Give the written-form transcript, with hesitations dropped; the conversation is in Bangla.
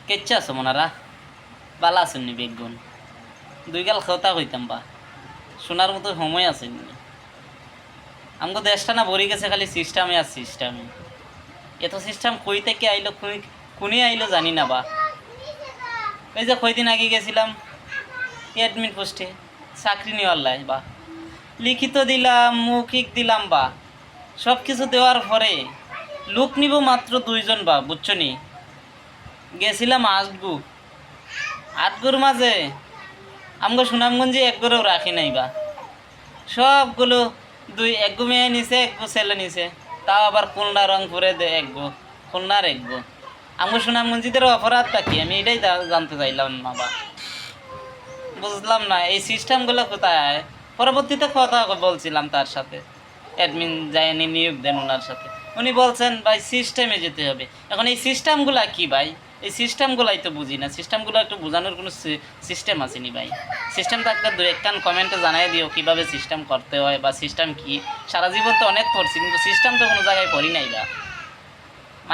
কেচ্ছা আছো মনারা বালা আসেননি বেগুন দুই গাল খাওয়া হইতাম বা শোনার মতো সময় আসেননি আমাকে দেশটা না ভরে গেছে খালি সিস্টেমে আর সিস্টেমে এত সিস্টেম কই থেকে আইলো কোনি আইলো জানি না বা ওই যে কয়দিন আগে গেছিলাম অ্যাডমিন পোস্টে চাকরি নেওয়ার লাই বা লিখিত দিলাম মৌখিক দিলাম বা সব কিছু দেওয়ার পরে লোক নিব মাত্র 2জন বা বুঝছো নি গেছিলাম আটগুর মাঝে আমগো সুনামগঞ্জে এক গরেও রাখি নাই বা সবগুলো এক গো মেয়ে নিছে এক গো ছেলে নিছে তাও আবার খুলনা রংপুরে এক গো খুলনার এক গো আমগো সুনামগঞ্জিদের অপরাধটা কি আমি এটাই জানতে চাইলাম না বা বুঝলাম না এই সিস্টেমগুলো কোথায়। পরবর্তীতে কথা বলছিলাম তার সাথে, অ্যাডমিন যায়নি নিয়োগ দেন ওনার সাথে, উনি বলছেন ভাই সিস্টেমে যেতে হবে। এখন এই সিস্টেমগুলা কি ভাই, এই সিস্টেমগুলাই তো বুঝি না, সিস্টেমগুলো একটু বোঝানোর কোনো সিস্টেম আসেনি ভাই। সিস্টেম থাকলে দু একখান কমেন্টে জানাই দিও কীভাবে সিস্টেম করতে হয় বা সিস্টেম কি। সারা জীবন তো অনেক করছি কিন্তু সিস্টেম তো কোনো জায়গায় করি নাই বা।